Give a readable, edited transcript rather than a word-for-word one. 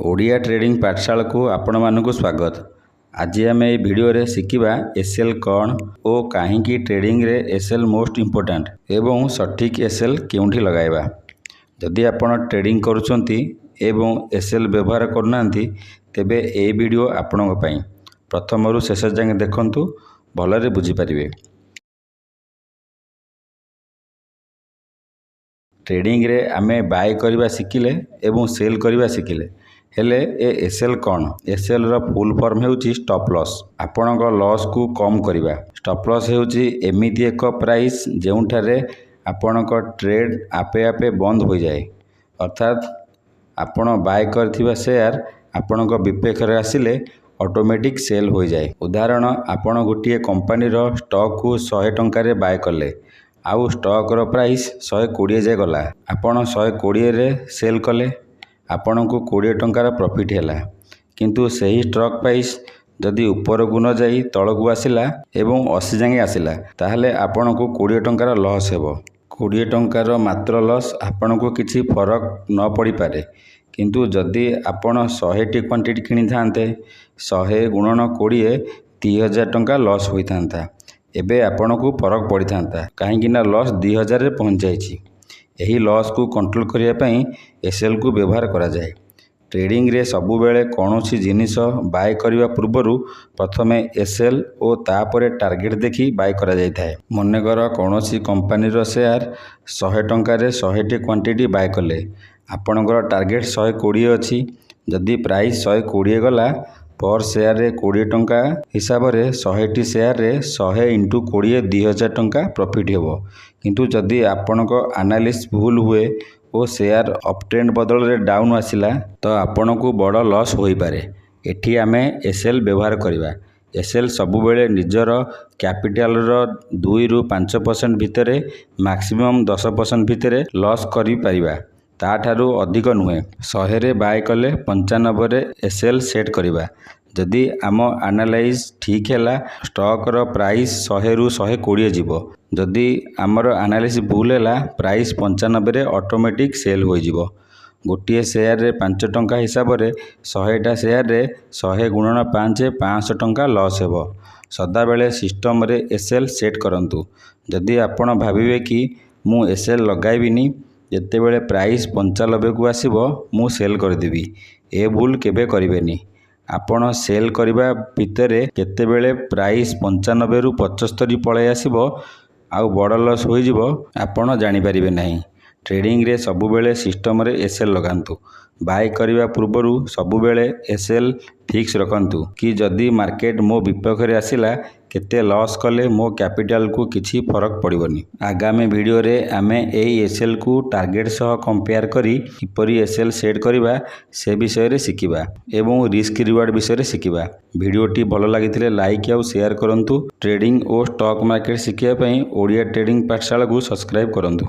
Odia trading पाठशाला को आपण मानक स्वागत। आज आम ये भिडियो रे शिखिबा एसएल कौन और कहीं ट्रेडिंग रे एसएल मोस्ट इम्पोर्टाट एवं सठिक एसएल केउंठी लगाइबा। जदि आपण ट्रेडिंग करूछंती एवं एसएल व्यवहार करनांती तेबे ए वीडियो आपणक पई प्रथम रु शेष जाके देखंतु भलरे बुझी परिबे। ट्रेडिंग रे आमे बाय करबा शिखिले एवं सेल करबा शिखिले हेले ए एसएल कौन एसएल रो फुल फॉर्म हेउची स्टॉप लॉस। आपणक लॉस को कम करबा। स्टॉप लॉस हेउची एमिति एक प्राइस जेउठारे आपणक ट्रेड आपे आपे बंद हो जाए, अर्थात आपण बाय करथिबा शेयर आपणक विपेक्ष रे आसिले ऑटोमेटिक सेल हो जाए। उदाहरण आपण गोटे कंपनी रो स्टॉक को 100 टंका रे बाय कले आउ स्टॉक रो प्राइस 120 जाए गला, आपण 120 रे सेल कले आपण को 20 टंकार प्रॉफिट हैला। किंतु सही स्टॉक प्राइस जदि ऊपर को न जाई तल को आसिला एवं 80 जाए आसिला ताहले आपण को 20 टंकार लॉस हेबो। 20 टंकार मात्र लॉस आपण को किछि फरक न पड़ी पारे, किंतु जदि आपण 100 टी क्वांटिटी किनि थांते 100 गुणन 20 3000 टंका लॉस होई थांता। एबे आपण को फरक पड़ी थांता कहीं ना लॉस 2000 रे पहुंच जाइछि। एही लॉस को कंट्रोल करिया पई एसएल को व्यवहार करा जाए। ट्रेडिंग रे सबु बेले कोनोसी जिनिस बाय करिवा पूर्वरु प्रथमे एसएल और तापरे टार्गेट देखि बाय करा जाय थाए। मनेकर कोनोसी कंपनी रो शेयर 100 टंका रे 100 टी क्वांटिटी बाय कले आपणकर टार्गेट 120 अछि। जदि प्राइस 120 गला पर शेयर रे 20 टंका हिसाब रे 100 टी शेयर रे 100 इंटू 20 2000 टंका प्रॉफिट हेबो। किंतु जदि आपणक एनालिसिस भूल हुए और शेयर अप ट्रेंड बदल रे डाउन आसिला तो आपण को बड़ लॉस होई पारे। एठी आमे एसएल व्यवहार करिबा। एसएल सबु बेले निजर कैपिटल रो 2 रु 5% भितरे मैक्सिमम 10% भितरे लॉस करि परिबा, ताठारु अधिक नुहे। 100 रे बाय कले 95 रे एसएल सेट करिबा। जदि आम एनालाइज ठीक हैला स्टॉक रो प्राइस 100 रु 120 जीवो। जदि आमर एनालिसिस भूल हैला प्राइस 95 रे ऑटोमेटिक सेल हो जीवो। गोटे शेयर रे 5 टंका हिसाब रे 100 टा शेयर रे 100 गुणन 5 500 टंका लॉस हेबो। सदा बेले सिस्टम रे एसएल सेट करंतु। जदि आपण भाबिबे कि मु एसएल लगाइबिनी जेते बेले प्राइस 95 को आसीबो मु सेल कर देबी, ए भूल केबे करिवेनी। आपण सेल करिबा भितरे केते बेले प्राइस 95 रु 75 पळे आसीबो आउ बड़ लॉस हो जिवो आपण जानि परिबे नाही। ट्रेडिंग रे सबु बेले सिस्टम रे एसएल लगांतु। बाय करिबा पूर्वरु सबु बेले एसएल फिक्स रखंतु कि जदि मार्केट मो विपक्ष रे आसिला केते लॉस कले मो कैपिटल को किछि फरक पड़िबनी। आगामी वीडियो रे आमे एई एसएल को टार्गेट सह कंपेयर करी किपरि एसएल सेट करिबा से विषय रे शिखिबा एवं रिस्क रिवार्ड विषय रे शिखिबा। वीडियोटी भलो लागिथिले लाइक और शेयर करंतु। ट्रेडिंग और स्टॉक मार्केट शिखिया पई ओडिया ट्रेडिंग पाठशाला को सब्सक्राइब करंतु।